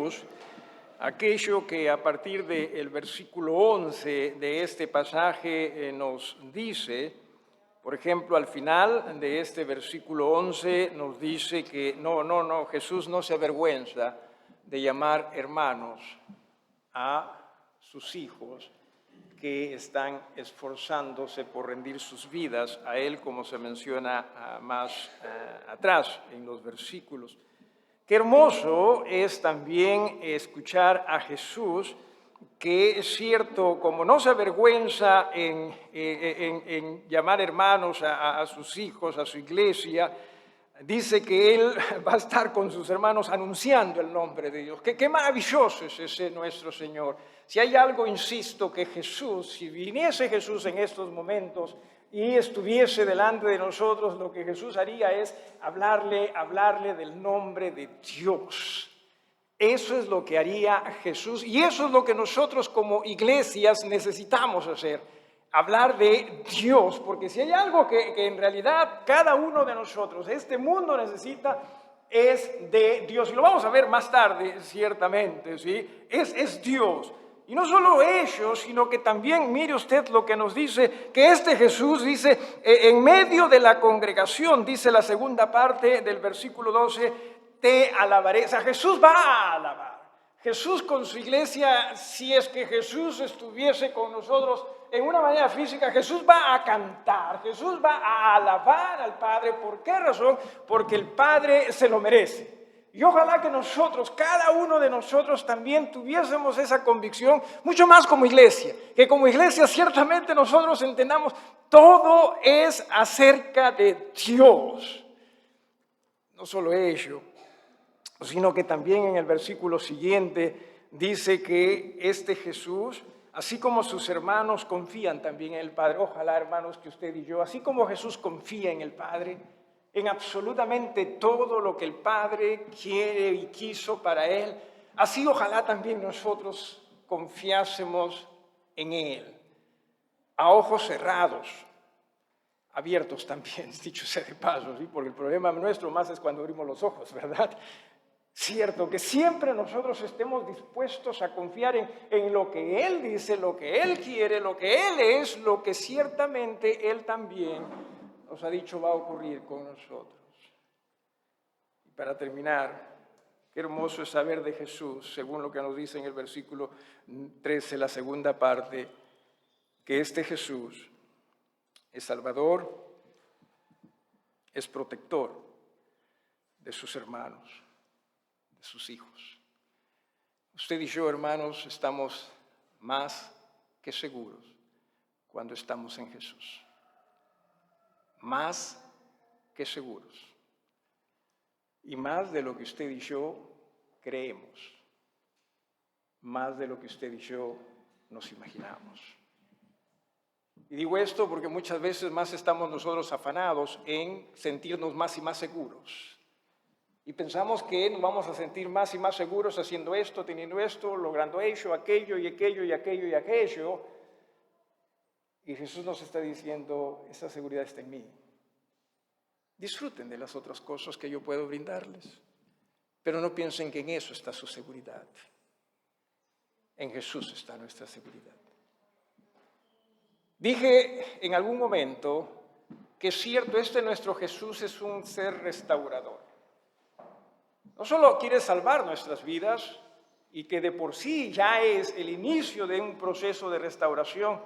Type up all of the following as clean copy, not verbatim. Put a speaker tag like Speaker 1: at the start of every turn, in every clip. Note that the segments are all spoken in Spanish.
Speaker 1: Jesús aquello que a partir del versículo 11 de este pasaje nos dice. Por ejemplo, al final de este versículo 11 nos dice que Jesús no se avergüenza de llamar hermanos a sus hijos que están esforzándose por rendir sus vidas a Él, como se menciona más atrás en los versículos. Qué hermoso es también escuchar a Jesús, que es cierto, como no se avergüenza en llamar hermanos a sus hijos, a su iglesia, dice que Él va a estar con sus hermanos anunciando el nombre de Dios. Qué maravilloso es ese nuestro Señor. Si hay algo, insisto, que Jesús, si viniese Jesús en estos momentos y estuviese delante de nosotros, lo que Jesús haría es hablarle del nombre de Dios. Eso es lo que haría Jesús y eso es lo que nosotros como iglesias necesitamos hacer. Hablar de Dios, porque si hay algo que en realidad cada uno de nosotros, este mundo necesita, es de Dios. Y lo vamos a ver más tarde, ciertamente, ¿sí? Es Dios. Y no solo ellos, sino que también, mire usted lo que nos dice, que este Jesús dice, en medio de la congregación, dice la segunda parte del versículo 12, te alabaré. O sea, Jesús va a alabar. Jesús con su iglesia, si es que Jesús estuviese con nosotros en una manera física, Jesús va a cantar, Jesús va a alabar al Padre. ¿Por qué razón? Porque el Padre se lo merece. Y ojalá que nosotros, cada uno de nosotros también tuviésemos esa convicción, mucho más como iglesia, que como iglesia ciertamente nosotros entendamos, todo es acerca de Dios. No solo ello, sino que también en el versículo siguiente dice que este Jesús, así como sus hermanos confían también en el Padre, ojalá hermanos que usted y yo, así como Jesús confía en el Padre, en absolutamente todo lo que el Padre quiere y quiso para Él, así ojalá también nosotros confiásemos en Él, a ojos cerrados, abiertos también, dicho sea de paso, ¿sí? Porque el problema nuestro más es cuando abrimos los ojos, ¿verdad? Cierto, que siempre nosotros estemos dispuestos a confiar en lo que Él dice, lo que Él quiere, lo que Él es, lo que ciertamente Él también nos ha dicho va a ocurrir con nosotros. Y para terminar, qué hermoso es saber de Jesús, según lo que nos dice en el versículo 13, la segunda parte, que este Jesús es Salvador, es protector de sus hermanos, de sus hijos. Usted y yo, hermanos, estamos más que seguros cuando estamos en Jesús. Más que seguros. Y más de lo que usted y yo creemos. Más de lo que usted y yo nos imaginamos. Y digo esto porque muchas veces más estamos nosotros afanados en sentirnos más y más seguros. Y pensamos que nos vamos a sentir más y más seguros haciendo esto, teniendo esto, logrando ello, aquello y aquello y aquello y aquello. Y Jesús nos está diciendo, esa seguridad está en mí. Disfruten de las otras cosas que yo puedo brindarles, pero no piensen que en eso está su seguridad. En Jesús está nuestra seguridad. Dije en algún momento que es cierto, nuestro Jesús es un ser restaurador. No solo quiere salvar nuestras vidas, y que de por sí ya es el inicio de un proceso de restauración,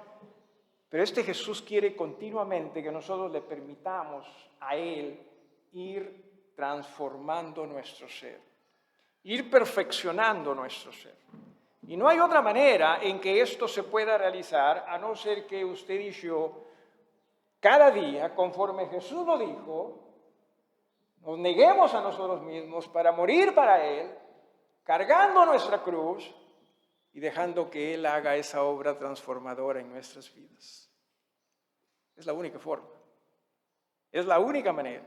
Speaker 1: pero este Jesús quiere continuamente que nosotros le permitamos a Él ir transformando nuestro ser, ir perfeccionando nuestro ser. Y no hay otra manera en que esto se pueda realizar a no ser que usted y yo, cada día, conforme Jesús lo dijo, nos neguemos a nosotros mismos para morir para Él, cargando nuestra cruz y dejando que Él haga esa obra transformadora en nuestras vidas. Es la única forma. Es la única manera.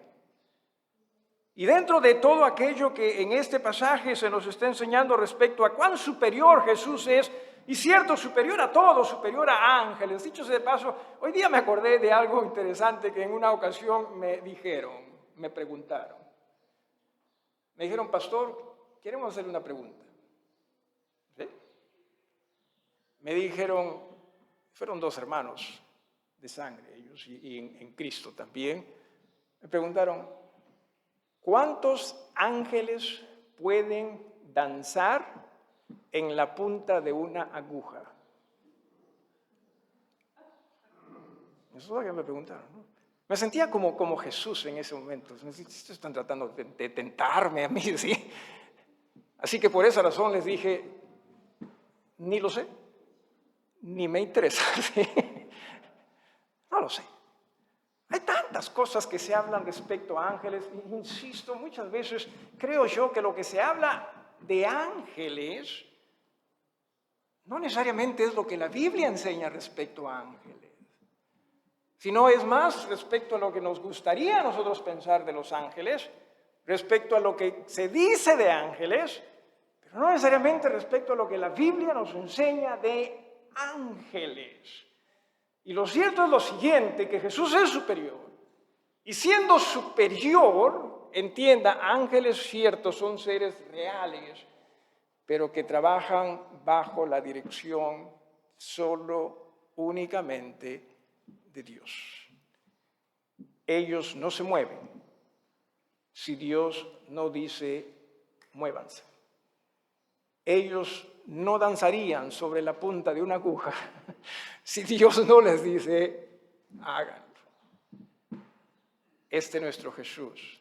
Speaker 1: Y dentro de todo aquello que en este pasaje se nos está enseñando respecto a cuán superior Jesús es, y cierto, superior a todo, superior a ángeles. Dicho sea de paso, hoy día me acordé de algo interesante que en una ocasión me preguntaron. Me dijeron, pastor, queremos hacerle una pregunta. me dijeron, fueron dos hermanos de sangre ellos y en Cristo también, me preguntaron, ¿cuántos ángeles pueden danzar en la punta de una aguja? Eso es lo que me preguntaron, ¿no? Me sentía como Jesús en ese momento. Están tratando de tentarme a mí, ¿sí? Así que por esa razón les dije, ni lo sé, ni me interesa, ¿sí? No lo sé. Hay tantas cosas que se hablan respecto a ángeles. Insisto, muchas veces creo yo que lo que se habla de ángeles no necesariamente es lo que la Biblia enseña respecto a ángeles, sino es más respecto a lo que nos gustaría a nosotros pensar de los ángeles, respecto a lo que se dice de ángeles, pero no necesariamente respecto a lo que la Biblia nos enseña de ángeles. Y lo cierto es lo siguiente, que Jesús es superior. Y siendo superior, entienda, ángeles ciertos son seres reales, pero que trabajan bajo la dirección únicamente de Dios. Ellos no se mueven si Dios no dice, muévanse. Ellos no danzarían sobre la punta de una aguja si Dios no les dice, háganlo. Nuestro Jesús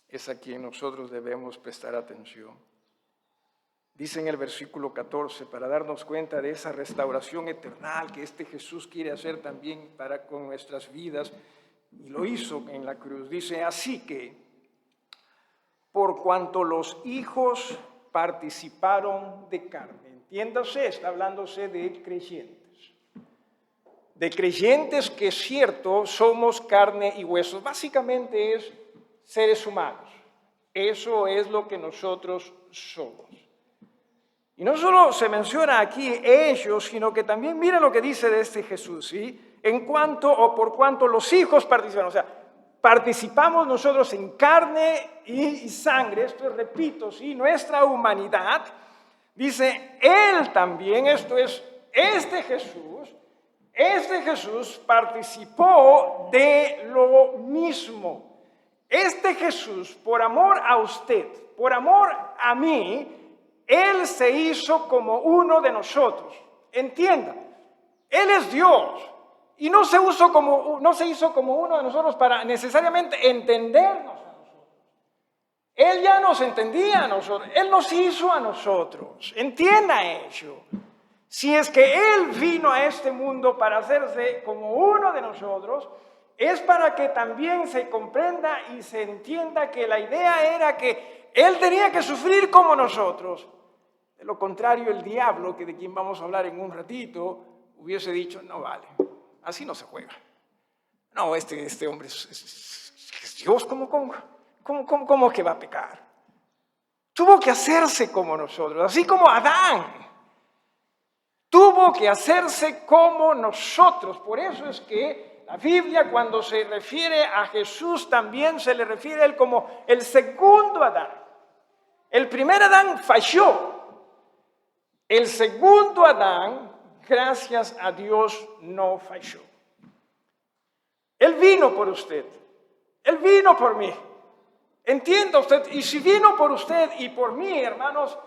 Speaker 1: es a quien nosotros debemos prestar atención. Dice en el versículo 14, para darnos cuenta de esa restauración eterna que Jesús quiere hacer también con nuestras vidas, y lo hizo en la cruz. Dice, así que, por cuanto los hijos participaron de carne, entiéndase, está hablándose de creyentes que es cierto, somos carne y huesos, básicamente es seres humanos, eso es lo que nosotros somos. Y no solo se menciona aquí ellos, sino que también mira lo que dice de Jesús, ¿sí? En cuanto o por cuanto los hijos participan, o sea, participamos nosotros en carne y sangre, esto es, repito, ¿sí? Nuestra humanidad, dice, Él también, esto es, Jesús participó de lo mismo. Jesús, por amor a usted, por amor a mí, Él se hizo como uno de nosotros. Entienda, Él es Dios y no se hizo como uno de nosotros para necesariamente entendernos a nosotros. Él ya nos entendía a nosotros, Él nos hizo a nosotros. Entienda ello. Si es que Él vino a este mundo para hacerse como uno de nosotros, es para que también se comprenda y se entienda que la idea era que Él tenía que sufrir como nosotros. De lo contrario, el diablo, que de quien vamos a hablar en un ratito, hubiese dicho, no vale, así no se juega. No, este hombre es Dios, ¿cómo que va a pecar? Tuvo que hacerse como nosotros, así como Adán. Tuvo que hacerse como nosotros. Por eso es que la Biblia, cuando se refiere a Jesús, también se le refiere a Él como el segundo Adán. El primer Adán falló. El segundo Adán, gracias a Dios, no falló. Él vino por usted. Él vino por mí. Entienda usted. Y si vino por usted y por mí, hermanos,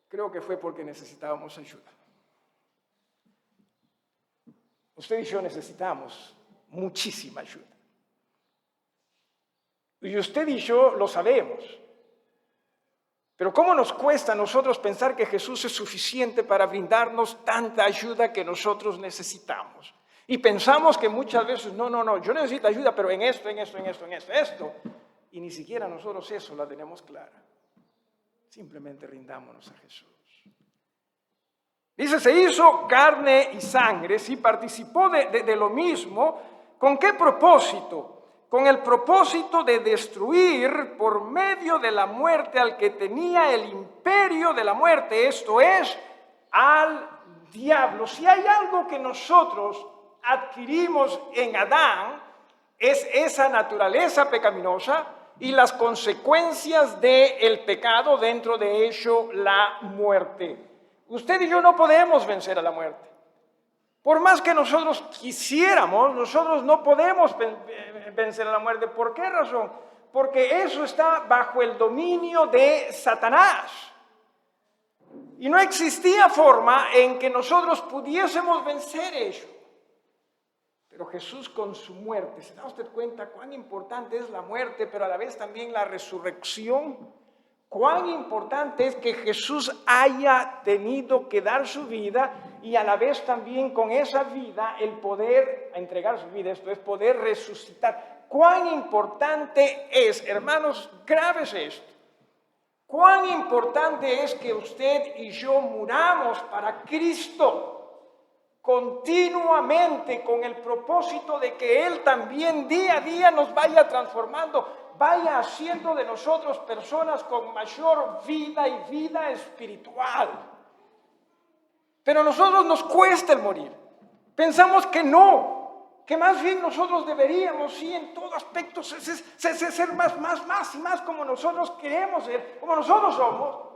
Speaker 1: creo que fue porque necesitábamos ayuda. Usted y yo necesitamos muchísima ayuda. Y usted y yo lo sabemos. Pero ¿cómo nos cuesta a nosotros pensar que Jesús es suficiente para brindarnos tanta ayuda que nosotros necesitamos? Y pensamos que muchas veces, no, yo necesito ayuda, pero en esto. Y ni siquiera nosotros eso la tenemos clara. Simplemente rindámonos a Jesús. Dice, se hizo carne y sangre, sí, participó de lo mismo. ¿Con qué propósito? Con el propósito de destruir por medio de la muerte al que tenía el imperio de la muerte, esto es, al diablo. Si hay algo que nosotros adquirimos en Adán, es esa naturaleza pecaminosa, y las consecuencias del pecado, dentro de ello la muerte. Usted y yo no podemos vencer a la muerte. Por más que nosotros quisiéramos, nosotros no podemos vencer a la muerte. ¿Por qué razón? Porque eso está bajo el dominio de Satanás. Y no existía forma en que nosotros pudiésemos vencer ello. Pero Jesús con su muerte, ¿se da usted cuenta cuán importante es la muerte, pero a la vez también la resurrección? Cuán importante es que Jesús haya tenido que dar su vida y a la vez también con esa vida el poder entregar su vida, esto es poder resucitar. Cuán importante es, hermanos, grábese esto. Cuán importante es que usted y yo muramos para Cristo continuamente con el propósito de que Él también día a día nos vaya transformando, vaya haciendo de nosotros personas con mayor vida y vida espiritual. Pero a nosotros nos cuesta el morir. Pensamos que no, que más bien nosotros deberíamos, sí, en todo aspecto, ser más como nosotros queremos ser, como nosotros somos.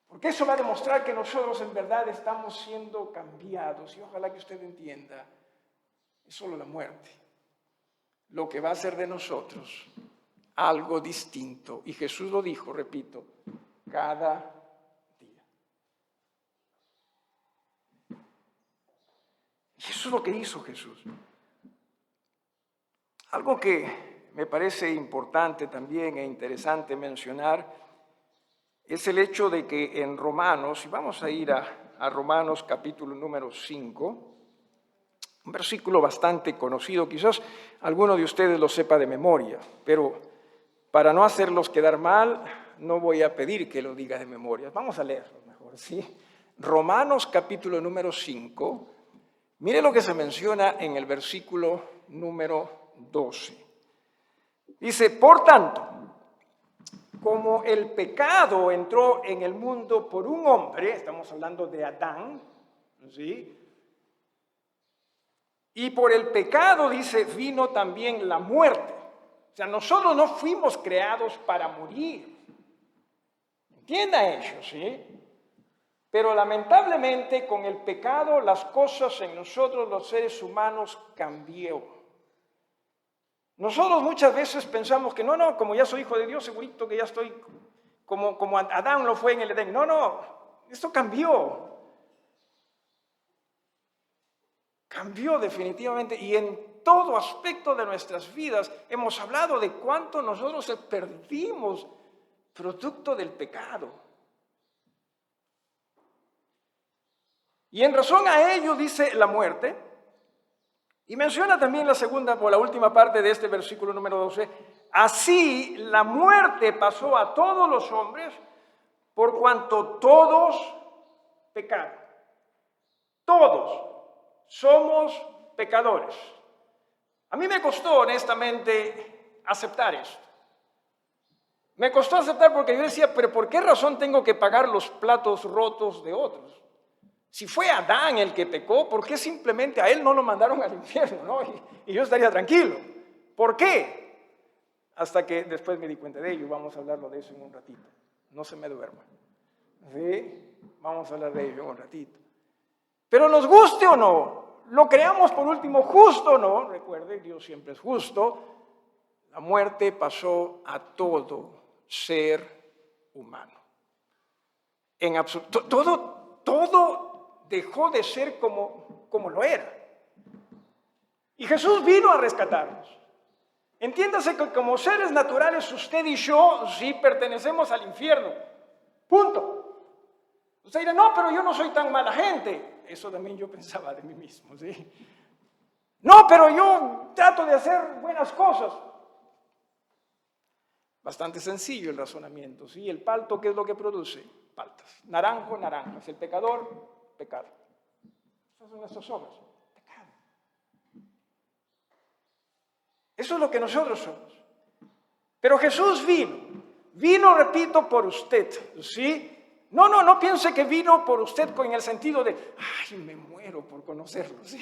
Speaker 1: Porque eso va a demostrar que nosotros en verdad estamos siendo cambiados. Y ojalá que usted entienda, es solo la muerte lo que va a hacer de nosotros algo distinto. Y Jesús lo dijo, repito, cada día. Y eso es lo que hizo Jesús. Algo que me parece importante también e interesante mencionar es el hecho de que en Romanos, y vamos a ir a Romanos capítulo número 5, un versículo bastante conocido, quizás alguno de ustedes lo sepa de memoria, pero para no hacerlos quedar mal, no voy a pedir que lo diga de memoria. Vamos a leerlo mejor, ¿sí? Romanos capítulo número 5, mire lo que se menciona en el versículo número 12. Dice, por tanto, como el pecado entró en el mundo por un hombre, estamos hablando de Adán, ¿sí? Y por el pecado, dice, vino también la muerte. O sea, nosotros no fuimos creados para morir. Entienda eso, ¿sí? Pero lamentablemente con el pecado las cosas en nosotros los seres humanos cambió. Nosotros muchas veces pensamos que no, como ya soy hijo de Dios, segurito que ya estoy como Adán lo fue en el Edén. No, esto cambió. Cambió definitivamente y en todo aspecto de nuestras vidas hemos hablado de cuánto nosotros perdimos producto del pecado. Y en razón a ello dice la muerte. Y menciona también la segunda o la última parte de este versículo número 12. Así la muerte pasó a todos los hombres por cuanto todos pecaron. Todos somos pecadores. A mí me costó honestamente aceptar esto. Me costó aceptar porque yo decía, pero ¿por qué razón tengo que pagar los platos rotos de otros? Si fue Adán el que pecó, ¿por qué simplemente a él no lo mandaron al infierno, ¿no? Y yo estaría tranquilo. ¿Por qué? Hasta que después me di cuenta de ello. Vamos a hablarlo de eso en un ratito. No se me duerma. ¿Sí? Vamos a hablar de ello en un ratito. Pero nos guste o no, lo creamos por último justo o no, recuerde, Dios siempre es justo, la muerte pasó a todo ser humano. En absoluto, todo dejó de ser como lo era. Y Jesús vino a rescatarnos. Entiéndase que como seres naturales usted y yo sí pertenecemos al infierno. Punto. Usted dirá, no, pero yo no soy tan mala gente. Eso también yo pensaba de mí mismo, ¿sí? No, pero yo trato de hacer buenas cosas. Bastante sencillo el razonamiento, ¿sí? El palto, ¿qué es lo que produce? Paltas. Naranjo, naranjas. El pecador, pecado. Esas son nuestras obras. Pecado. Eso es lo que nosotros somos. Pero Jesús vino, repito, por usted, ¿sí? No piense que vino por usted con el sentido de, ay, me muero por conocerlo, ¿sí?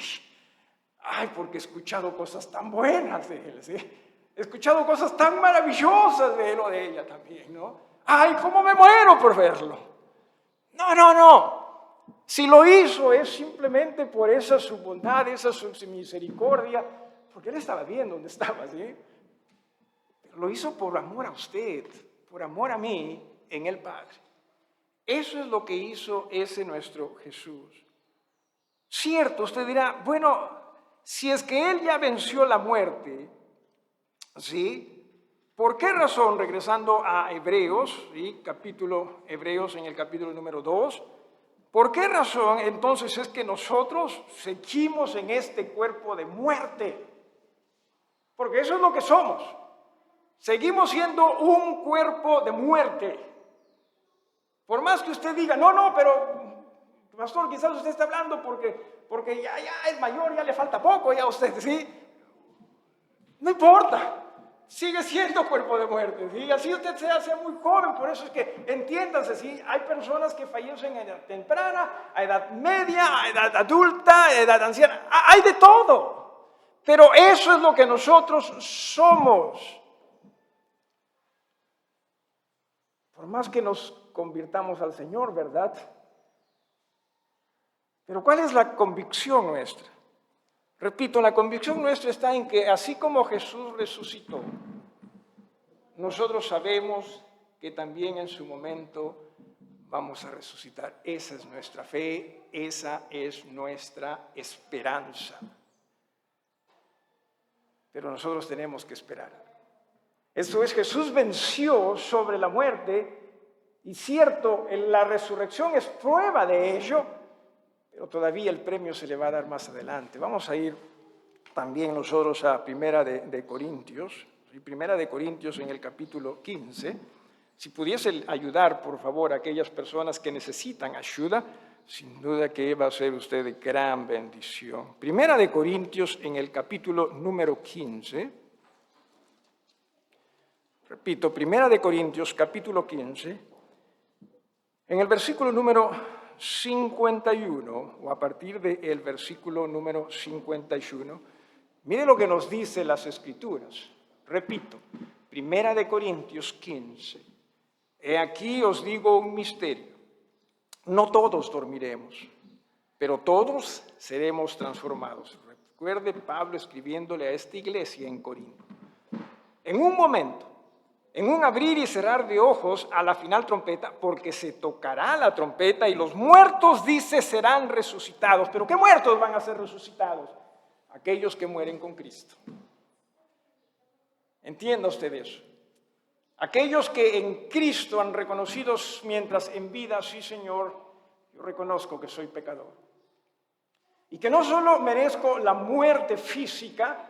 Speaker 1: Ay, porque he escuchado cosas tan buenas de él, ¿sí? He escuchado cosas tan maravillosas de él o de ella también, ¿no? ¡Ay, cómo me muero por verlo! No, no, no. Si lo hizo es simplemente por esa su bondad, esa su misericordia, porque él estaba bien donde estaba, ¿sí? Pero lo hizo por amor a usted, por amor a mí en el Padre. Eso es lo que hizo ese nuestro Jesús. Cierto, usted dirá, bueno, si es que él ya venció la muerte, ¿sí? ¿Por qué razón, regresando a Hebreos, ¿sí? Hebreos en el capítulo número 2, ¿por qué razón entonces es que nosotros seguimos en este cuerpo de muerte? Porque eso es lo que somos. Seguimos siendo un cuerpo de muerte. Por más que usted diga, no, no, pero pastor, quizás usted está hablando porque ya es mayor, ya le falta poco, ya usted, ¿sí? No importa. Sigue siendo cuerpo de muerte, ¿sí? Así usted se hace muy joven, por eso es que entiéndanse, ¿sí? Hay personas que fallecen a edad temprana, a edad media, a edad adulta, a edad anciana, hay de todo, pero eso es lo que nosotros somos. Por más que nos convirtamos al Señor, ¿verdad? Pero ¿cuál es la convicción nuestra? Repito, la convicción nuestra está en que así como Jesús resucitó, nosotros sabemos que también en su momento vamos a resucitar. Esa es nuestra fe, esa es nuestra esperanza. Pero nosotros tenemos que esperar. Eso es, Jesús venció sobre la muerte y cierto, la resurrección es prueba de ello, pero todavía el premio se le va a dar más adelante. Vamos a ir también nosotros a Primera de Corintios. Primera de Corintios en el capítulo 15, si pudiese ayudar, por favor, a aquellas personas que necesitan ayuda, sin duda que va a ser usted de gran bendición. Primera de Corintios en el capítulo número 15, repito, Primera de Corintios capítulo 15, en el versículo número 51, o a partir del versículo número 51, mire lo que nos dice las Escrituras. Repito, Primera de Corintios 15. He aquí os digo un misterio. No todos dormiremos, pero todos seremos transformados. Recuerde Pablo escribiéndole a esta iglesia en Corinto. En un momento, en un abrir y cerrar de ojos a la final trompeta, porque se tocará la trompeta y los muertos, dice, serán resucitados. ¿Pero qué muertos van a ser resucitados? Aquellos que mueren con Cristo. Entienda usted eso. Aquellos que en Cristo han reconocido mientras en vida, sí Señor, yo reconozco que soy pecador. Y que no solo merezco la muerte física,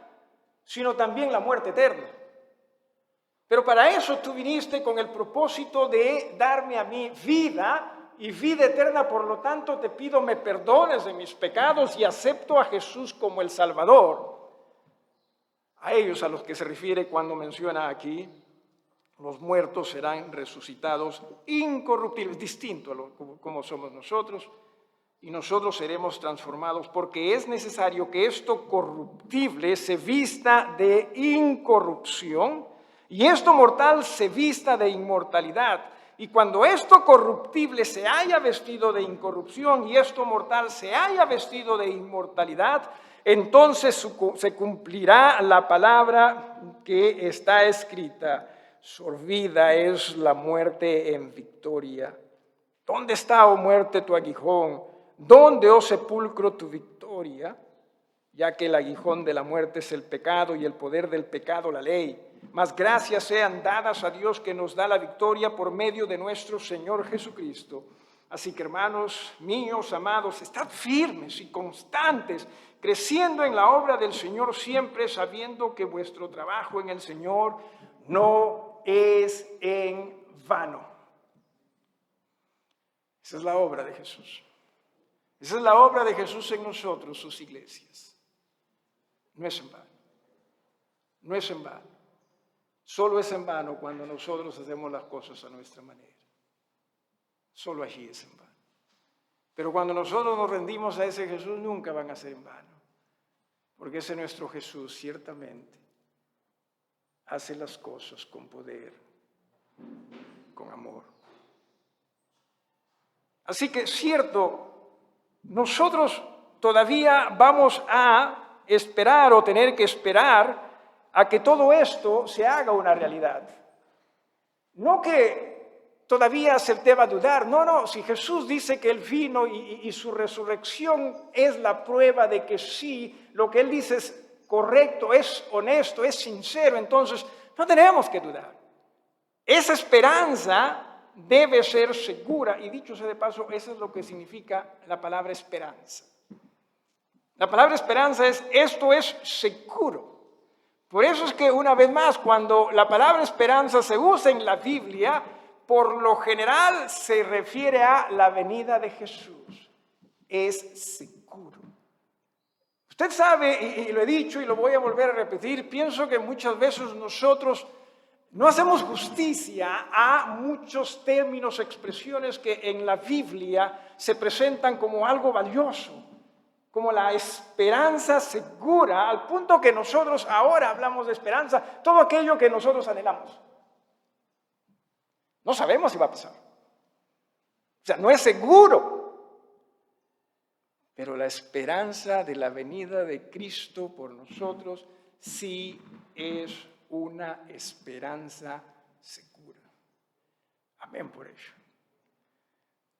Speaker 1: sino también la muerte eterna. Pero para eso tú viniste con el propósito de darme a mí vida y vida eterna. Por lo tanto, te pido me perdones de mis pecados y acepto a Jesús como el Salvador. A ellos a los que se refiere cuando menciona aquí, los muertos serán resucitados incorruptibles, distinto a como somos nosotros, y nosotros seremos transformados porque es necesario que esto corruptible se vista de incorrupción y esto mortal se vista de inmortalidad. Y cuando esto corruptible se haya vestido de incorrupción y esto mortal se haya vestido de inmortalidad, entonces se cumplirá la palabra que está escrita: sorbida es la muerte en victoria. ¿Dónde está, oh muerte, tu aguijón? ¿Dónde, oh sepulcro, tu victoria? Ya que el aguijón de la muerte es el pecado y el poder del pecado la ley. Mas gracias sean dadas a Dios que nos da la victoria por medio de nuestro Señor Jesucristo. Así que, hermanos míos, amados, estad firmes y constantes, creciendo en la obra del Señor siempre, sabiendo que vuestro trabajo en el Señor no es en vano. Esa es la obra de Jesús. Esa es la obra de Jesús en nosotros, sus iglesias. No es en vano. No es en vano. Solo es en vano cuando nosotros hacemos las cosas a nuestra manera. Solo allí es en vano. Pero cuando nosotros nos rendimos a ese Jesús, nunca van a ser en vano. Porque ese nuestro Jesús, ciertamente, hace las cosas con poder, con amor. Así que, cierto, nosotros todavía vamos a esperar o tener que esperar a que todo esto se haga una realidad. No que todavía se deba dudar, no, si Jesús dice que Él vino y su resurrección es la prueba de que sí, lo que Él dice es correcto, es honesto, es sincero, entonces no tenemos que dudar. Esa esperanza debe ser segura, y dicho sea de paso, eso es lo que significa la palabra esperanza. La palabra esperanza es, esto es seguro. Por eso es que, una vez más, cuando la palabra esperanza se usa en la Biblia, por lo general se refiere a la venida de Jesús. Es seguro. Usted sabe, y lo he dicho y lo voy a volver a repetir, pienso que muchas veces nosotros no hacemos justicia a muchos términos, expresiones que en la Biblia se presentan como algo valioso, como la esperanza segura, al punto que nosotros ahora hablamos de esperanza, todo aquello que nosotros anhelamos. No sabemos si va a pasar. O sea, no es seguro. Pero la esperanza de la venida de Cristo por nosotros sí es una esperanza segura. Amén por ello.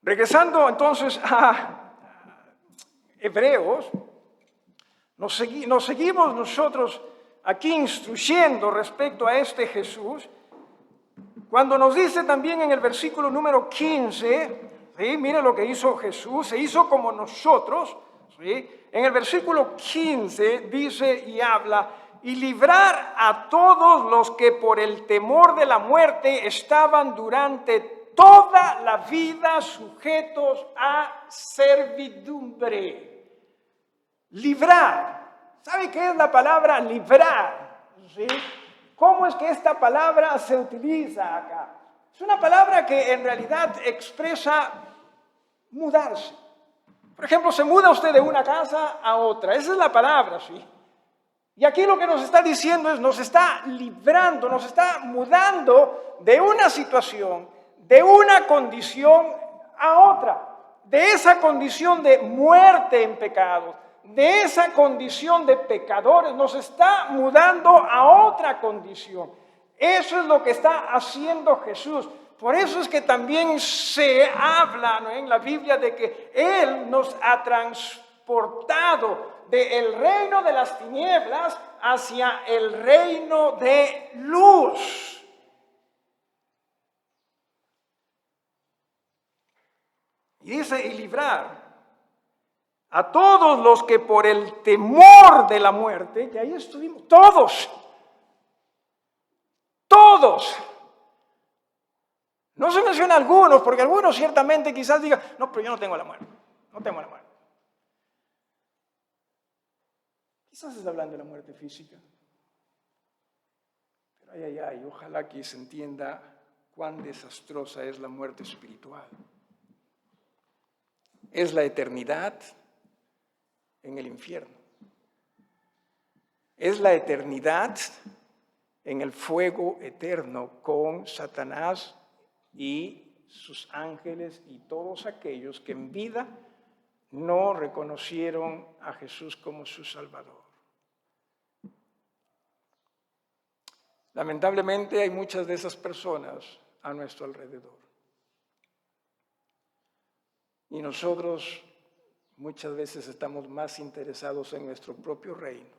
Speaker 1: Regresando entonces a Hebreos, nos seguimos nosotros aquí instruyendo respecto a este Jesús, cuando nos dice también en el versículo número 15, ¿sí? Mire lo que hizo Jesús, se hizo como nosotros, ¿sí? En el versículo 15 dice y habla, y librar a todos los que por el temor de la muerte estaban durante toda la vida sujetos a servidumbre. Librar. ¿Sabe qué es la palabra librar? ¿Sí? ¿Cómo es que esta palabra se utiliza acá? Es una palabra que en realidad expresa mudarse. Por ejemplo, se muda usted de una casa a otra. Esa es la palabra, ¿sí? Y aquí lo que nos está diciendo es, nos está librando, nos está mudando de una situación, de una condición a otra. De esa condición de muerte en pecados, de esa condición de pecadores, nos está mudando a otra condición. Eso es lo que está haciendo Jesús. Por eso es que también se habla, ¿no?, en la Biblia de que Él nos ha transportado del reino de las tinieblas hacia el reino de luz. Y dice, y librar a todos los que por el temor de la muerte, que ahí estuvimos, todos, no se menciona algunos, porque algunos ciertamente quizás digan, no, pero yo no tengo la muerte, no tengo la muerte. Quizás está hablando de la muerte física, pero ojalá que se entienda cuán desastrosa es la muerte espiritual. Es la eternidad en el infierno. Es la eternidad en el fuego eterno con Satanás y sus ángeles y todos aquellos que en vida no reconocieron a Jesús como su Salvador. Lamentablemente hay muchas de esas personas a nuestro alrededor. Y nosotros muchas veces estamos más interesados en nuestro propio reino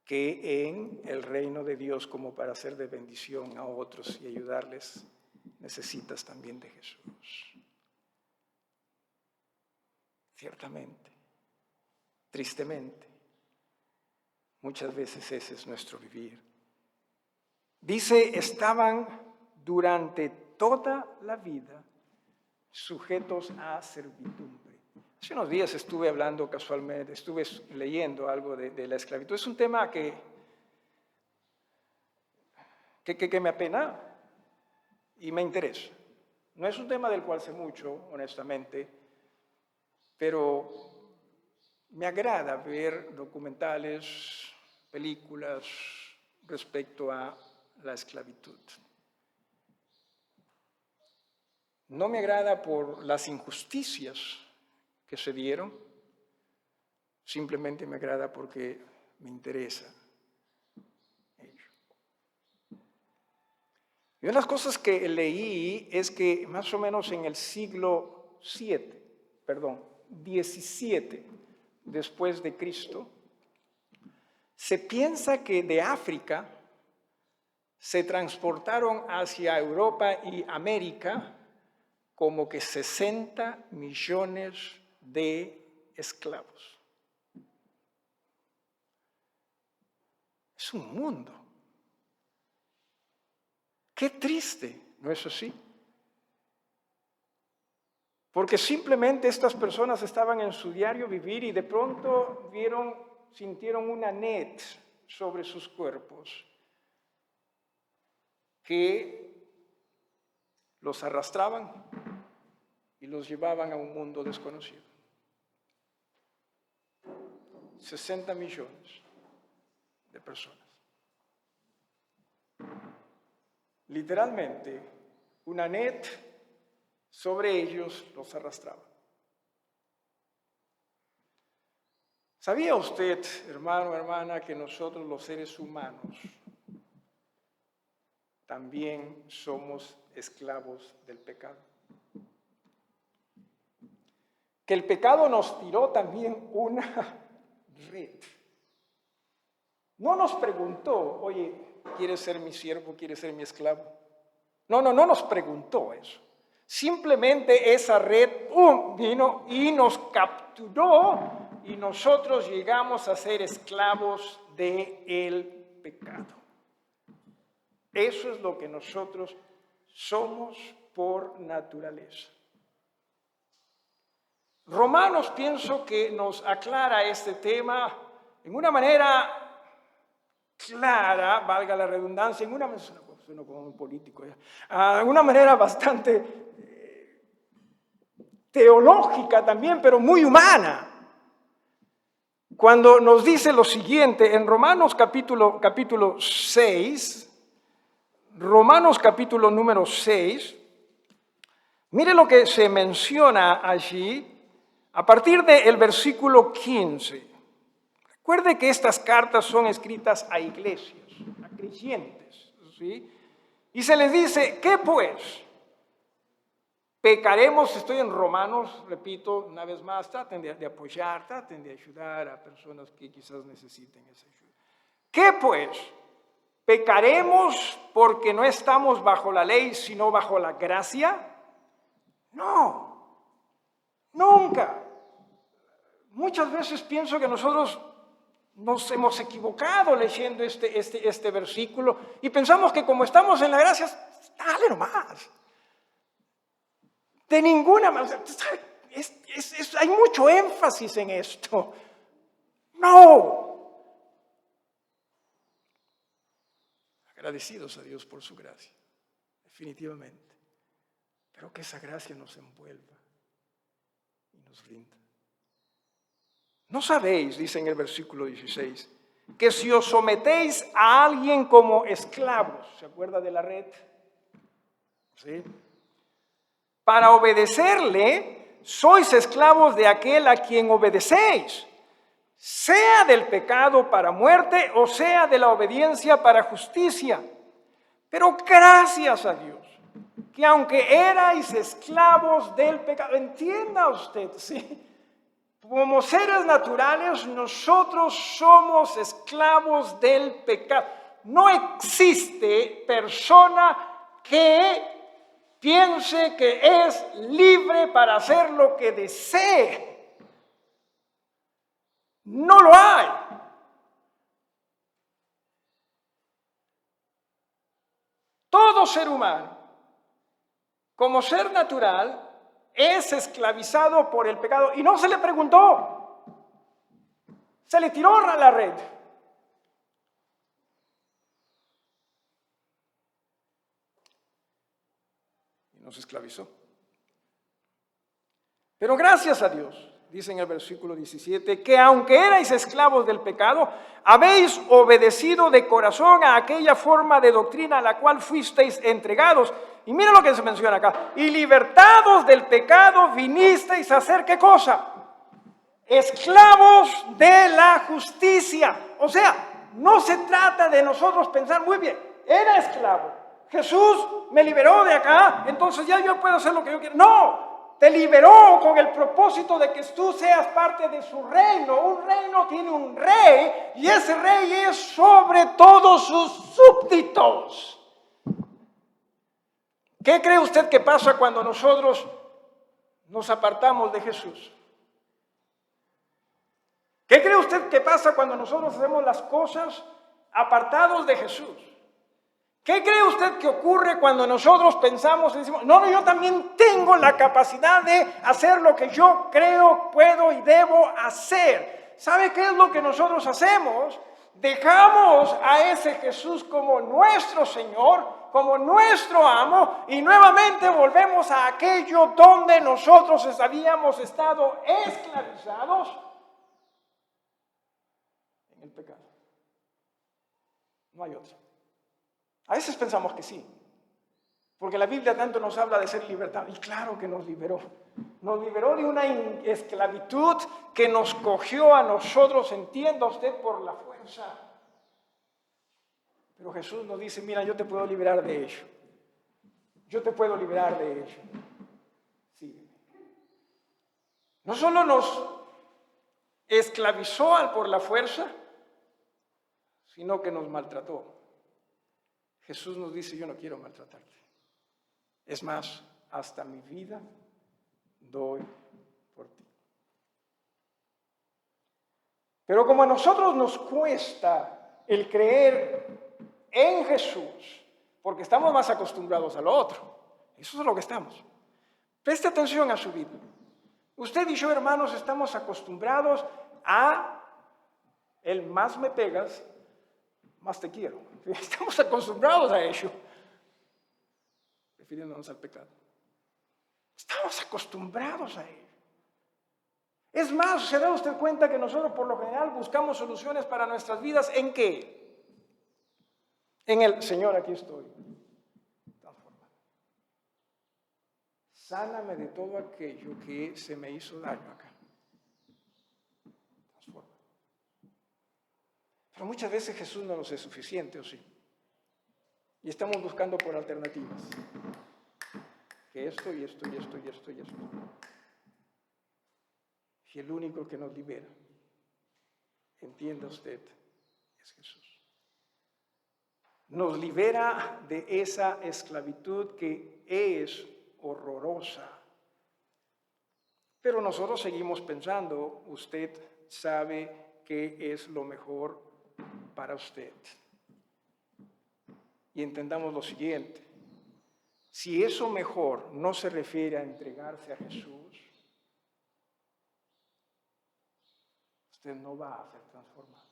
Speaker 1: que en el reino de Dios, como para ser de bendición a otros y ayudarles. Necesitas también de Jesús. Ciertamente, tristemente, muchas veces ese es nuestro vivir. Dice, estaban durante toda la vida sujetos a servidumbre. Hace unos días estuve hablando casualmente, estuve leyendo algo de la esclavitud. Es un tema que me apena y me interesa. No es un tema del cual sé mucho, honestamente, pero me agrada ver documentales, películas, respecto a la esclavitud. No me agrada por las injusticias que se dieron, simplemente me agrada porque me interesa ello. Y una de las cosas que leí es que más o menos en el siglo XVII después de Cristo, se piensa que de África se transportaron hacia Europa y América como que 60 millones de esclavos. Es un mundo. Qué triste, ¿no es así? Porque simplemente estas personas estaban en su diario vivir y de pronto sintieron una net sobre sus cuerpos que los arrastraban y los llevaban a un mundo desconocido. 60 millones de personas. Literalmente, una net sobre ellos los arrastraba. ¿Sabía usted, hermano, hermana, que nosotros los seres humanos también somos esclavos del pecado? Que el pecado nos tiró también una red. No nos preguntó, oye, ¿quieres ser mi siervo? ¿Quieres ser mi esclavo? No nos preguntó eso. Simplemente esa red vino y nos capturó y nosotros llegamos a ser esclavos del pecado. Eso es lo que nosotros somos por naturaleza. Romanos pienso que nos aclara este tema en una manera clara, valga la redundancia, en una manera bastante teológica también, pero muy humana. Cuando nos dice lo siguiente en Romanos capítulo 6, Romanos capítulo número 6, mire lo que se menciona allí a partir del versículo 15. Recuerde que estas cartas son escritas a iglesias, a creyentes, ¿sí? Y se les dice, ¿qué pues? ¿Pecaremos? Estoy en Romanos, repito una vez más, traten de apoyar, traten de ayudar a personas que quizás necesiten esa ayuda. ¿Qué pues? ¿Pecaremos porque no estamos bajo la ley, sino bajo la gracia? No, nunca. Muchas veces pienso que nosotros nos hemos equivocado leyendo este versículo y pensamos que como estamos en la gracia, dale nomás. De ninguna manera, hay mucho énfasis en esto. No. Agradecidos a Dios por su gracia, definitivamente. Pero que esa gracia nos envuelva y nos rinda. ¿No sabéis, dice en el versículo 16, que si os sometéis a alguien como esclavos, ¿se acuerda de la red? ¿Sí? Para obedecerle, sois esclavos de aquel a quien obedecéis, sea del pecado para muerte o sea de la obediencia para justicia. Pero gracias a Dios, que aunque erais esclavos del pecado, entienda usted, ¿sí? Como seres naturales, nosotros somos esclavos del pecado. No existe persona que piense que es libre para hacer lo que desee. No lo hay. Todo ser humano, como ser natural, es esclavizado por el pecado y no se le preguntó. Se le tiró a la red. Y nos esclavizó. Pero gracias a Dios, dice en el versículo 17, que aunque erais esclavos del pecado, habéis obedecido de corazón a aquella forma de doctrina a la cual fuisteis entregados. Y mira lo que se menciona acá. Y libertados del pecado vinisteis a hacer ¿qué cosa? Esclavos de la justicia. O sea, no se trata de nosotros pensar, muy bien, era esclavo. Jesús me liberó de acá, entonces ya yo puedo hacer lo que yo quiero. No, te liberó con el propósito de que tú seas parte de su reino. Un reino tiene un rey y ese rey es sobre todos sus súbditos. ¿Qué cree usted que pasa cuando nosotros nos apartamos de Jesús? ¿Qué cree usted que pasa cuando nosotros hacemos las cosas apartados de Jesús? ¿Qué cree usted que ocurre cuando nosotros pensamos y decimos, no, yo también tengo la capacidad de hacer lo que yo creo, puedo y debo hacer? ¿Sabe qué es lo que nosotros hacemos? Dejamos a ese Jesús como nuestro Señor, como nuestro amo, y nuevamente volvemos a aquello donde nosotros habíamos estado esclavizados en el pecado. No hay otra. A veces pensamos que sí, porque la Biblia tanto nos habla de ser libertados, y claro que nos liberó de una esclavitud que nos cogió a nosotros, entienda usted, por la fuerza. Pero Jesús nos dice, mira, yo te puedo liberar de ello, yo te puedo liberar de ello. Sí. No solo nos esclavizó por la fuerza, sino que nos maltrató. Jesús nos dice, yo no quiero maltratarte. Es más, hasta mi vida doy por ti. Pero como a nosotros nos cuesta el creer en Jesús, porque estamos más acostumbrados a lo otro, eso es lo que estamos. Preste atención a su vida. Usted y yo, hermanos, estamos acostumbrados a el más me pegas, más te quiero. Estamos acostumbrados a ello, refiriéndonos al pecado. Estamos acostumbrados a ello. Es más, ¿se da usted cuenta que nosotros por lo general buscamos soluciones para nuestras vidas en qué? En el Señor, aquí estoy. Transforma. Sáname de todo aquello que se me hizo daño acá. Transforma. Pero muchas veces Jesús no nos es suficiente, ¿o sí? Y estamos buscando por alternativas. Que esto y esto y esto y esto y esto. Y el único que nos libera, entienda usted, es Jesús. Nos libera de esa esclavitud que es horrorosa. Pero nosotros seguimos pensando, usted sabe qué es lo mejor para usted. Y entendamos lo siguiente, si eso mejor no se refiere a entregarse a Jesús, usted no va a ser transformado.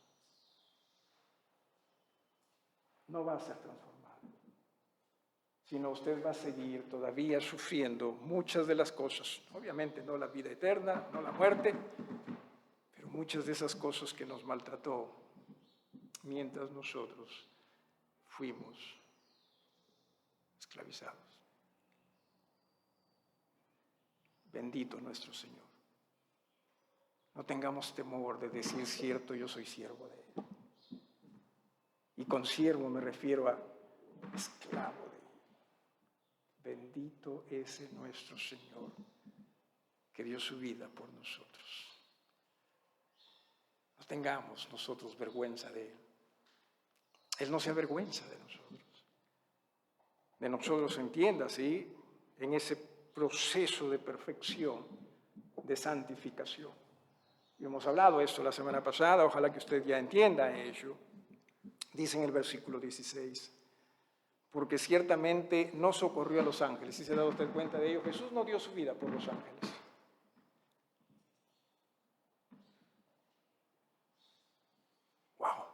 Speaker 1: No va a ser transformado. Sino usted va a seguir todavía sufriendo muchas de las cosas, obviamente no la vida eterna, no la muerte, pero muchas de esas cosas que nos maltrató mientras nosotros fuimos esclavizados. Bendito nuestro Señor. No tengamos temor de decir cierto, yo soy siervo de Él. Y con siervo me refiero a esclavo de Él. Bendito ese nuestro Señor que dio su vida por nosotros. No tengamos nosotros vergüenza de Él. Él no se avergüenza de nosotros. De nosotros, entienda, ¿sí? En ese proceso de perfección, de santificación. Y hemos hablado de esto la semana pasada, ojalá que usted ya entienda ello. Dice en el versículo 16, porque ciertamente no socorrió a los ángeles. ¿Sí se ha dado usted cuenta de ello? Jesús no dio su vida por los ángeles. ¡Wow!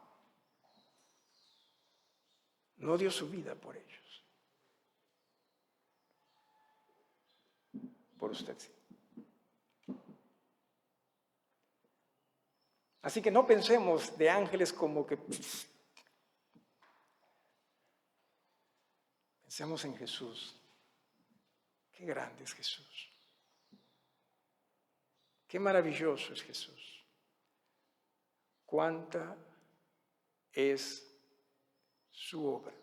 Speaker 1: No dio su vida por ellos. Por usted sí. Así que no pensemos de ángeles como que... Pensemos en Jesús. Qué grande es Jesús. Qué maravilloso es Jesús. Cuánta es su obra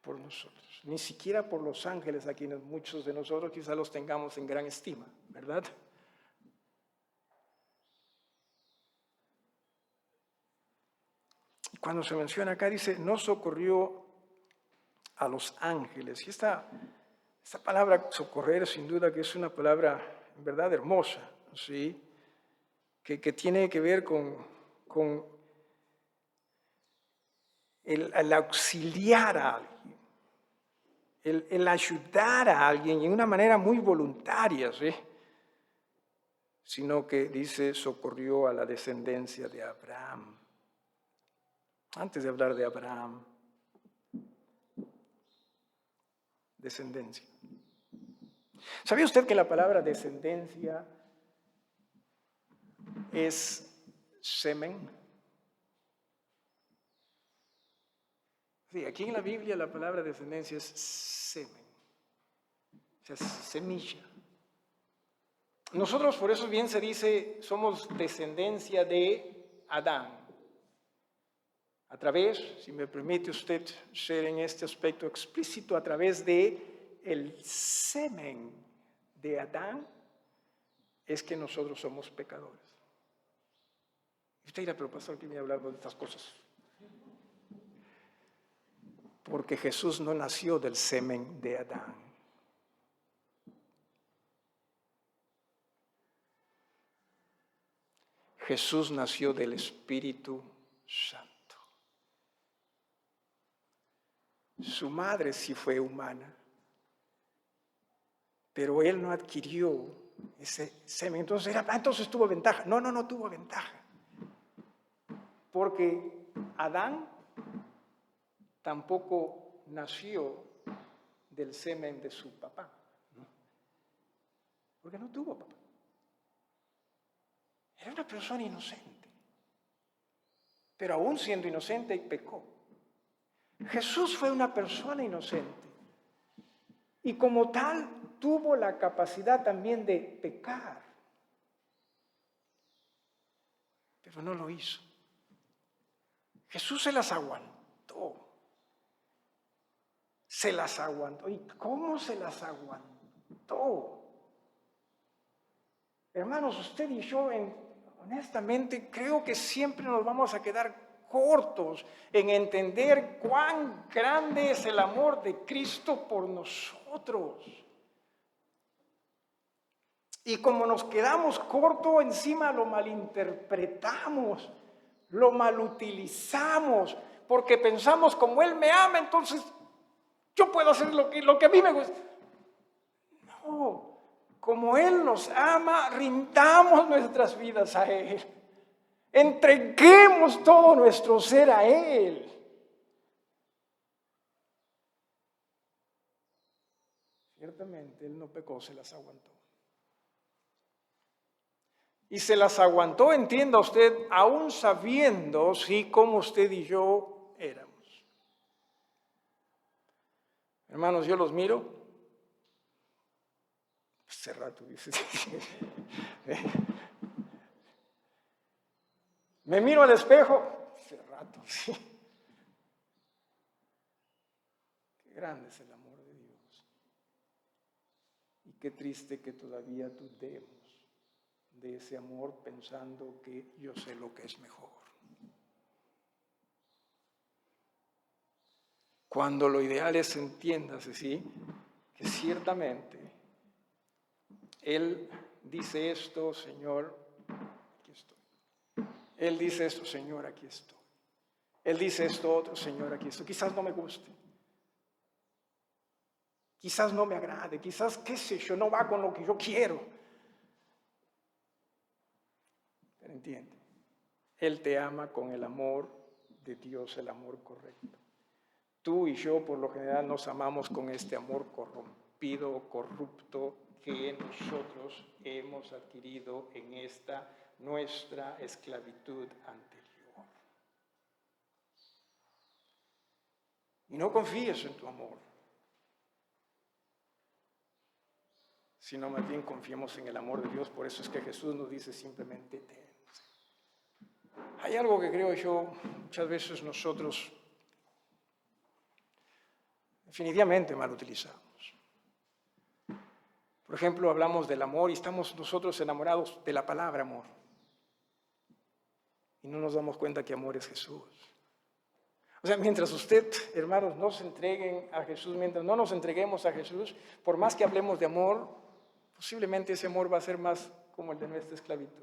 Speaker 1: por nosotros. Ni siquiera por los ángeles, a quienes muchos de nosotros quizás los tengamos en gran estima, ¿verdad? Cuando se menciona acá, dice, no socorrió a los ángeles. Y esta palabra socorrer, sin duda que es una palabra en verdad hermosa, ¿sí? Que tiene que ver con el auxiliar a alguien, el ayudar a alguien y en una manera muy voluntaria, ¿sí? Sino que dice, socorrió a la descendencia de Abraham. Antes de hablar de Abraham, descendencia. ¿Sabía usted que la palabra descendencia es semen? Sí, aquí en la Biblia la palabra descendencia es semen, o sea, semilla. Nosotros, por eso bien se dice, somos descendencia de Adán. A través, si me permite usted ser en este aspecto explícito, a través de el semen de Adán, es que nosotros somos pecadores. Y usted dirá, pero pastor, ¿qué viene hablando de estas cosas? Porque Jesús no nació del semen de Adán. Jesús nació del Espíritu Santo. Su madre sí fue humana, pero él no adquirió ese semen. Entonces tuvo ventaja. No tuvo ventaja. Porque Adán tampoco nació del semen de su papá, ¿no? Porque no tuvo papá. Era una persona inocente, pero aún siendo inocente pecó. Jesús fue una persona inocente y como tal tuvo la capacidad también de pecar, pero no lo hizo. Jesús se las aguantó. Se las aguantó. ¿Y cómo se las aguantó? Hermanos, usted y yo, honestamente, creo que siempre nos vamos a quedar cortos en entender cuán grande es el amor de Cristo por nosotros. Y como nos quedamos cortos, encima lo malinterpretamos, lo malutilizamos, porque pensamos, como Él me ama, entonces yo puedo hacer lo que a mí me gusta. No, como Él nos ama, rindamos nuestras vidas a Él. Entreguemos todo nuestro ser a Él. Ciertamente Él no pecó, se las aguantó. Y se las aguantó, entienda usted, aún sabiendo, sí, cómo usted y yo éramos. Hermanos, yo los miro. Hace rato, dice. Me miro al espejo. Hace rato, sí. Qué grande es el amor de Dios. Y qué triste que todavía dudemos de ese amor pensando que yo sé lo que es mejor. Cuando lo ideal es, entiéndase, ¿sí? Que ciertamente Él dice esto, Señor, aquí estoy. Él dice esto, Señor, aquí estoy. Él dice esto otro, Señor, aquí estoy. Quizás no me guste. Quizás no me agrade. Quizás, qué sé yo, no va con lo que yo quiero. Pero entiende, Él te ama con el amor de Dios, el amor correcto. Tú y yo, por lo general, nos amamos con este amor corrompido o corrupto que nosotros hemos adquirido en esta nuestra esclavitud anterior. Y no confíes en tu amor, sino más bien confiemos en el amor de Dios. Por eso es que Jesús nos dice simplemente: ten. Hay algo que creo yo, muchas veces nosotros definitivamente mal utilizamos. Por ejemplo, hablamos del amor y estamos nosotros enamorados de la palabra amor. Y no nos damos cuenta que amor es Jesús. O sea, mientras usted, hermanos, no se entreguen a Jesús, mientras no nos entreguemos a Jesús, por más que hablemos de amor, posiblemente ese amor va a ser más como el de nuestra esclavitud.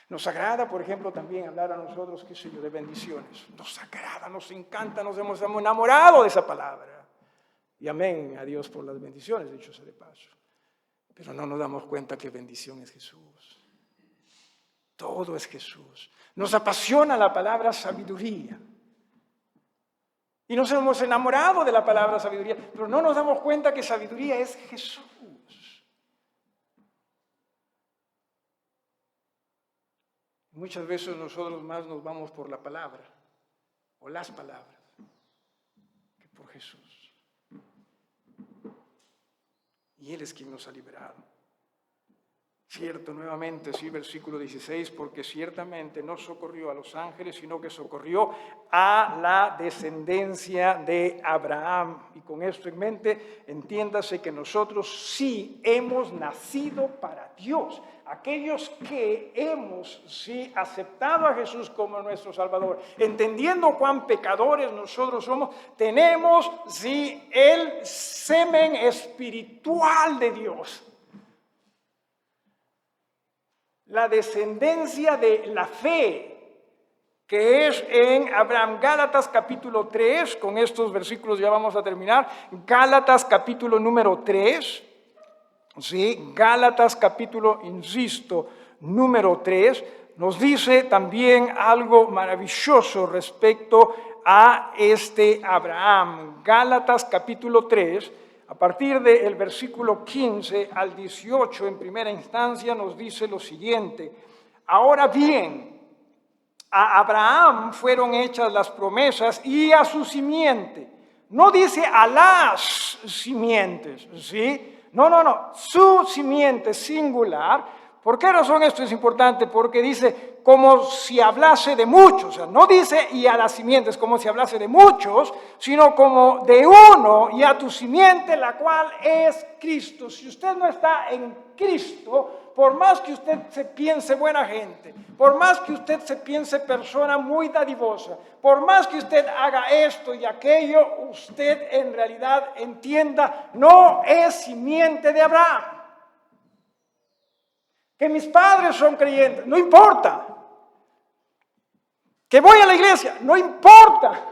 Speaker 1: Nos agrada, por ejemplo, también hablar a nosotros, qué sé yo, de bendiciones. Nos agrada, nos encanta, nos hemos enamorado de esa palabra. Y amén a Dios por las bendiciones, dicho sea de paso. Pero no nos damos cuenta que bendición es Jesús. Todo es Jesús. Nos apasiona la palabra sabiduría. Y nos hemos enamorado de la palabra sabiduría, pero no nos damos cuenta que sabiduría es Jesús. Muchas veces nosotros más nos vamos por la palabra o las palabras que por Jesús. Y Él es quien nos ha liberado. Cierto, nuevamente, sí, versículo 16, porque ciertamente no socorrió a los ángeles, sino que socorrió a la descendencia de Abraham. Y con esto en mente, entiéndase que nosotros sí hemos nacido para Dios. Aquellos que hemos sí aceptado a Jesús como nuestro Salvador, entendiendo cuán pecadores nosotros somos, tenemos sí el semen espiritual de Dios. La descendencia de la fe, que es en Abraham. Gálatas capítulo 3, con estos versículos ya vamos a terminar. Gálatas capítulo número 3, ¿sí? Gálatas capítulo, insisto, número 3, nos dice también algo maravilloso respecto a este Abraham. Gálatas capítulo 3, a partir del versículo 15 al 18, en primera instancia, nos dice lo siguiente: ahora bien, a Abraham fueron hechas las promesas y a su simiente. No dice a las simientes, ¿sí? No, su simiente singular. ¿Por qué razón esto es importante? Porque dice como si hablase de muchos, o sea, no dice y a las simientes como si hablase de muchos, sino como de uno y a tu simiente, la cual es Cristo. Si usted no está en Cristo, por más que usted se piense buena gente, por más que usted se piense persona muy dadivosa, por más que usted haga esto y aquello, usted en realidad entienda, no es simiente de Abraham. Que mis padres son creyentes, no importa. Que voy a la iglesia, no importa.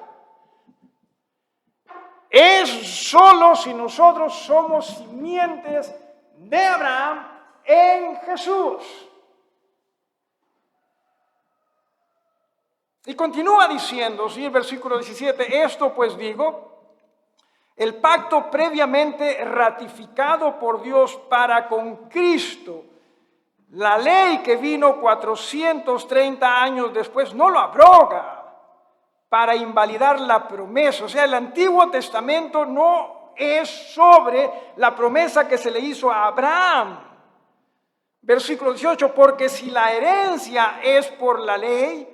Speaker 1: Es solo si nosotros somos simientes de Abraham en Jesús. Y continúa diciendo, ¿sí? El versículo 17, esto pues digo, el pacto previamente ratificado por Dios para con Cristo, la ley que vino 430 años después no lo abroga para invalidar la promesa. O sea, el Antiguo Testamento no es sobre la promesa que se le hizo a Abraham. Versículo 18, porque si la herencia es por la ley,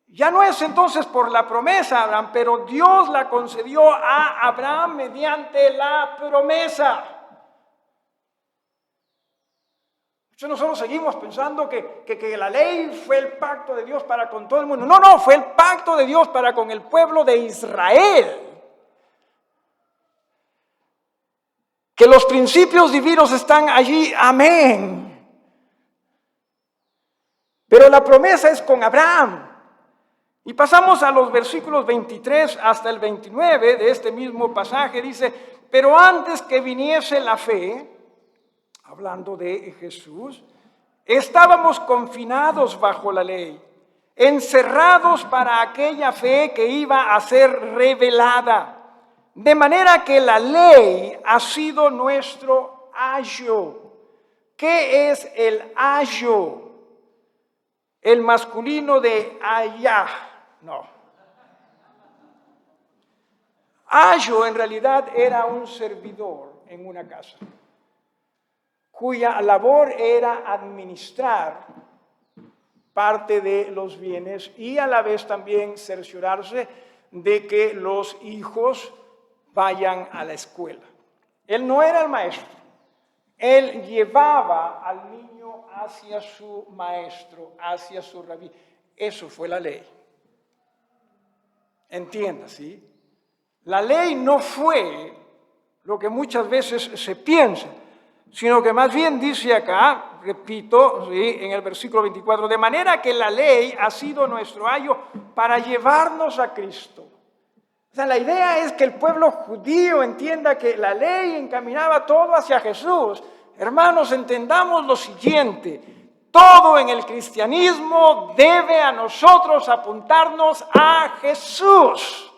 Speaker 1: ya no es entonces por la promesa, Abraham, pero Dios la concedió a Abraham mediante la promesa. Nosotros seguimos pensando que la ley fue el pacto de Dios para con todo el mundo. No, fue el pacto de Dios para con el pueblo de Israel. Que los principios divinos están allí, amén. Pero la promesa es con Abraham. Y pasamos a los versículos 23 hasta el 29 de este mismo pasaje. Dice, pero antes que viniese la fe, hablando de Jesús, estábamos confinados bajo la ley, encerrados para aquella fe que iba a ser revelada. De manera que la ley ha sido nuestro ayo. ¿Qué es el ayo? El masculino de allá. No. Ayo en realidad era un servidor en una casa, cuya labor era administrar parte de los bienes y a la vez también cerciorarse de que los hijos vayan a la escuela. Él no era el maestro, él llevaba al niño hacia su maestro, hacia su rabí. Eso fue la ley. Entienda, ¿sí? La ley no fue lo que muchas veces se piensa, sino que más bien dice acá, repito, ¿sí?, en el versículo 24, de manera que la ley ha sido nuestro ayo para llevarnos a Cristo. O sea, la idea es que el pueblo judío entienda que la ley encaminaba todo hacia Jesús. Hermanos, entendamos lo siguiente: todo en el cristianismo debe a nosotros apuntarnos a Jesús.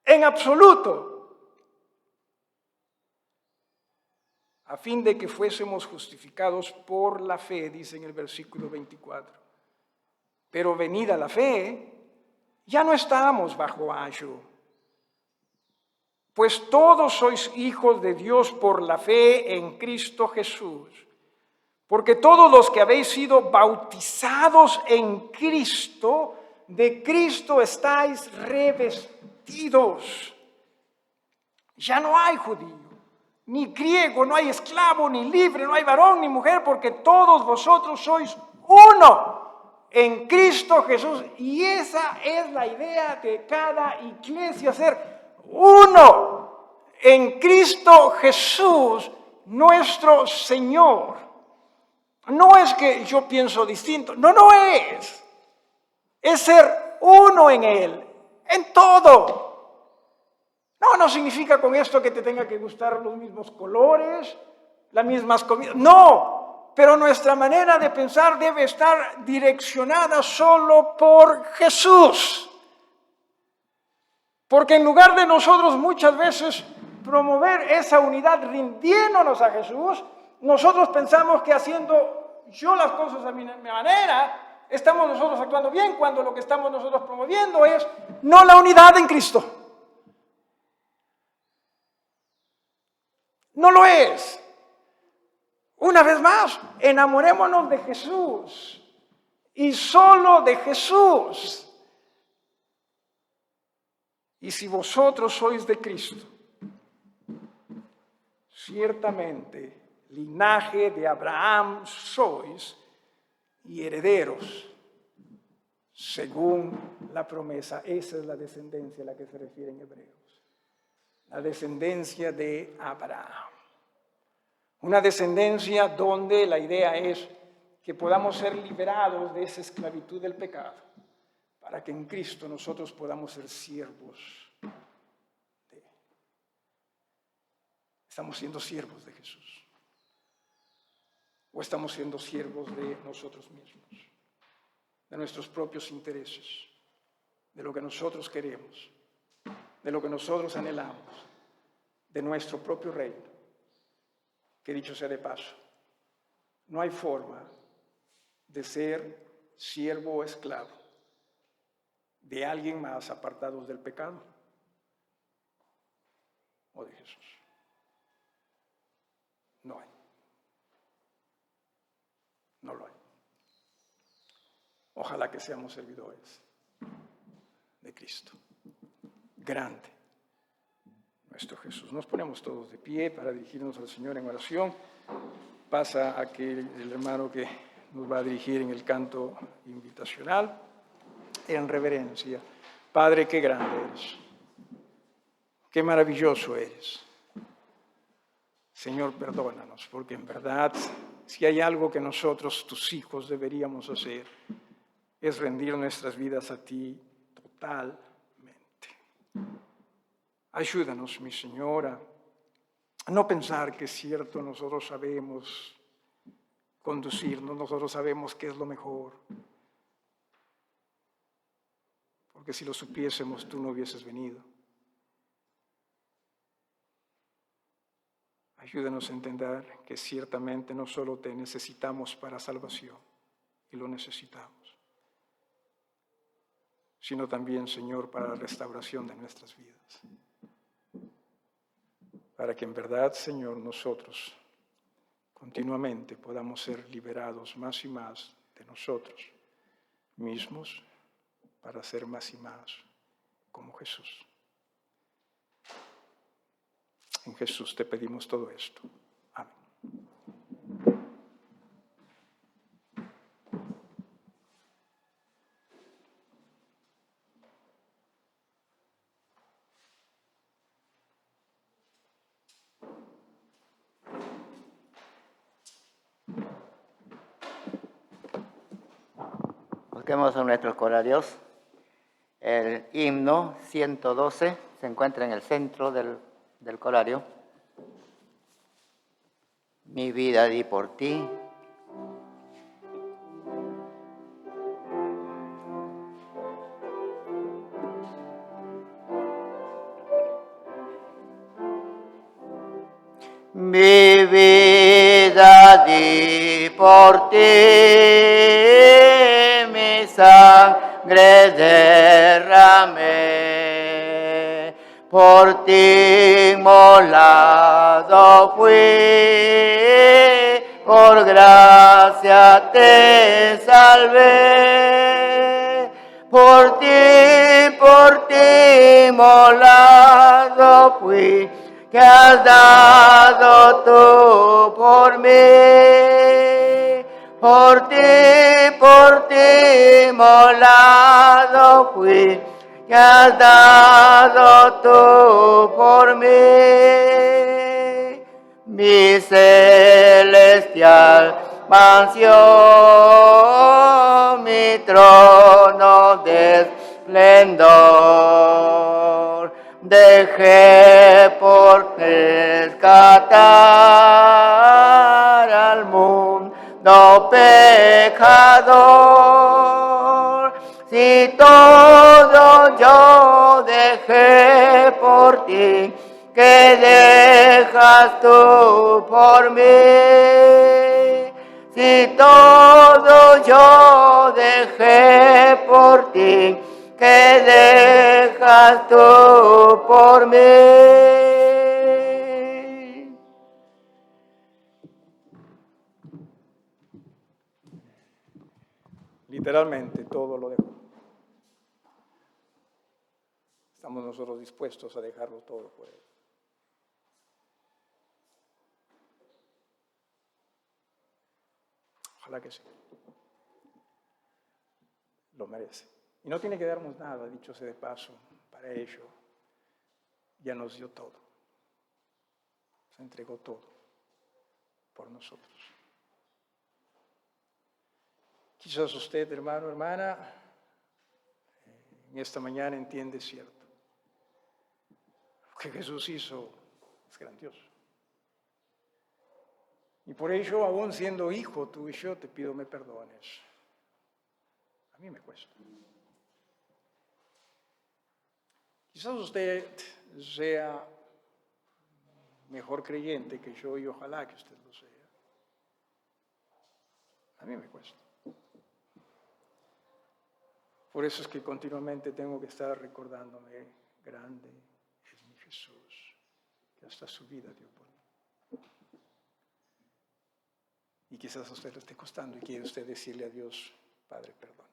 Speaker 1: En absoluto, a fin de que fuésemos justificados por la fe, dice en el versículo 24. Pero venida la fe, ya no estamos bajo ayo, pues todos sois hijos de Dios por la fe en Cristo Jesús. Porque todos los que habéis sido bautizados en Cristo, de Cristo estáis revestidos. Ya no hay judío, ni griego, no hay esclavo, ni libre, no hay varón, ni mujer, porque todos vosotros sois uno en Cristo Jesús. Y esa es la idea de cada iglesia, ser uno en Cristo Jesús, nuestro Señor. No es que yo pienso distinto, no es. Es ser uno en Él, en todo. No significa con esto que te tenga que gustar los mismos colores, las mismas comidas. No, pero nuestra manera de pensar debe estar direccionada solo por Jesús. Porque en lugar de nosotros muchas veces promover esa unidad rindiéndonos a Jesús, nosotros pensamos que haciendo yo las cosas a mi manera, estamos nosotros actuando bien, cuando lo que estamos nosotros promoviendo es no la unidad en Cristo. No lo es. Una vez más, enamorémonos de Jesús y solo de Jesús. Y si vosotros sois de Cristo, ciertamente linaje de Abraham sois y herederos según la promesa. Esa es la descendencia a la que se refiere en Hebreos. La descendencia de Abraham. Una descendencia donde la idea es que podamos ser liberados de esa esclavitud del pecado, para que en Cristo nosotros podamos ser siervos de. ¿Estamos siendo siervos de Jesús? ¿O estamos siendo siervos de nosotros mismos? De nuestros propios intereses, de lo que nosotros queremos, de lo que nosotros anhelamos, de nuestro propio reino. Que dicho sea de paso, no hay forma de ser siervo o esclavo de alguien más apartados del pecado o de Jesús. No hay. No lo hay. Ojalá que seamos servidores de Cristo. Grande nuestro Jesús. Nos ponemos todos de pie para dirigirnos al Señor en oración. Pasa aquel el hermano que nos va a dirigir en el canto invitacional, en reverencia. Padre, qué grande eres, qué maravilloso eres. Señor, perdónanos, porque en verdad, si hay algo que nosotros, tus hijos, deberíamos hacer, es rendir nuestras vidas a ti totalmente. Ayúdanos, mi Señora, a no pensar que es cierto, nosotros sabemos conducirnos, nosotros sabemos qué es lo mejor. Porque si lo supiésemos, tú no hubieses venido. Ayúdanos a entender que ciertamente no solo te necesitamos para salvación, y lo necesitamos, sino también, Señor, para la restauración de nuestras vidas. Para que en verdad, Señor, nosotros continuamente podamos ser liberados más y más de nosotros mismos para ser más y más como Jesús. En Jesús te pedimos todo esto. Amén.
Speaker 2: Busquemos en nuestros corarios. El himno 112 se encuentra en el centro del corario. Mi vida di por ti. Mi vida di por ti, mi sangre derramé, por ti inmolado fui, por gracia te salvé, por ti inmolado fui, que has dado tú por mí, por ti inmolado fui, que has dado tú por mí, mi celestial mansión, mi trono de esplendor. Dejé por rescatar al mundo pecador. Si todo yo dejé por ti, ¿qué dejas tú por mí? Si todo yo dejé por ti, ¿qué dejas tú por mí?
Speaker 1: Literalmente todo lo dejó. Estamos nosotros dispuestos a dejarlo todo por Él. Ojalá que sí. Lo merece. Y no tiene que darnos nada, dicho sea de paso, para ello. Ya nos dio todo. Se entregó todo por nosotros. Quizás usted, hermano, hermana, en esta mañana entiende cierto. Lo que Jesús hizo es grandioso. Y por ello, aún siendo hijo tuyo, te pido me perdones. A mí me cuesta. Quizás usted sea mejor creyente que yo y ojalá que usted lo sea. A mí me cuesta. Por eso es que continuamente tengo que estar recordándome, grande es mi Jesús, que hasta su vida dio por mí. Y quizás a usted le esté costando y quiere usted decirle a Dios, Padre, perdóname.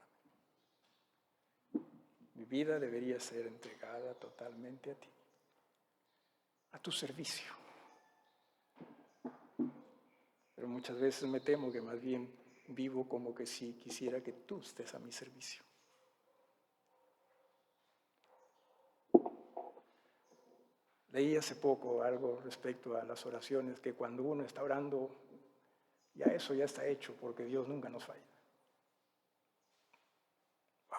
Speaker 1: Mi vida debería ser entregada totalmente a ti, a tu servicio. Pero muchas veces me temo que más bien vivo como que si quisiera que tú estés a mi servicio. Leí hace poco algo respecto a las oraciones, que cuando uno está orando, ya eso ya está hecho, porque Dios nunca nos falla. Wow.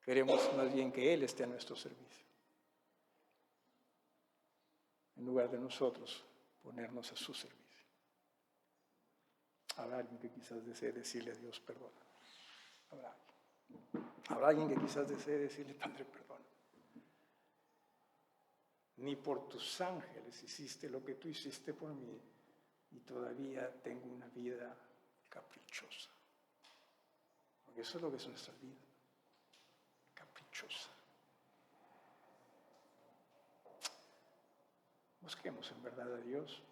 Speaker 1: Queremos más bien que Él esté a nuestro servicio, en lugar de nosotros ponernos a su servicio. Habrá alguien que quizás desee decirle a Dios, perdona. Habrá alguien que quizás desee decirle, Padre, perdona. ni por tus ángeles hiciste lo que tú hiciste por mí, y todavía tengo una vida caprichosa. Porque eso es lo que es nuestra vida, caprichosa. Busquemos en verdad a Dios.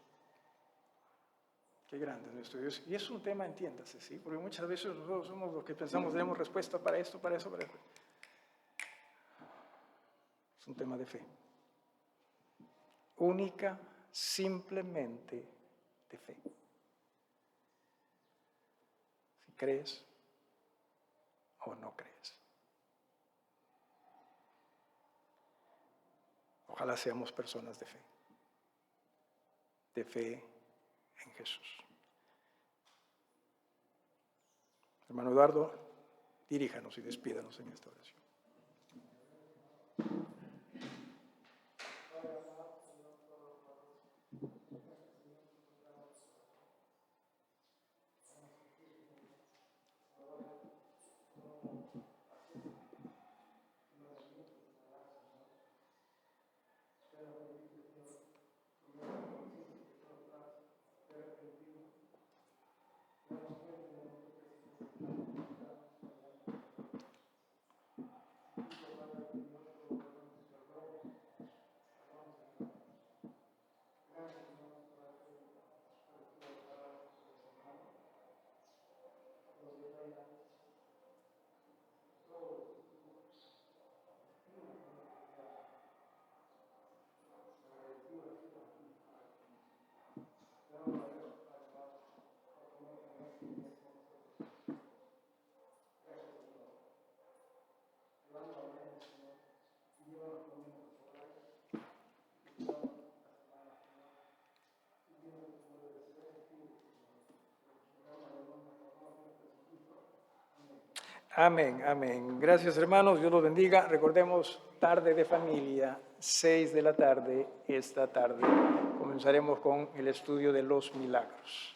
Speaker 1: Qué grande es nuestro Dios. Y es un tema, entiéndase, ¿sí? Porque muchas veces nosotros somos los que pensamos, tenemos respuesta para esto, para eso, para eso. Es un tema de fe. Única, simplemente de fe. Si crees o no crees. Ojalá seamos personas de fe. De fe en Jesús. Hermano Eduardo, diríjanos y despídanos en esta oración. Amén, amén. Gracias, hermanos. Dios los bendiga. Recordemos, tarde de familia, 6 de la tarde, esta tarde. Comenzaremos con el estudio de los milagros.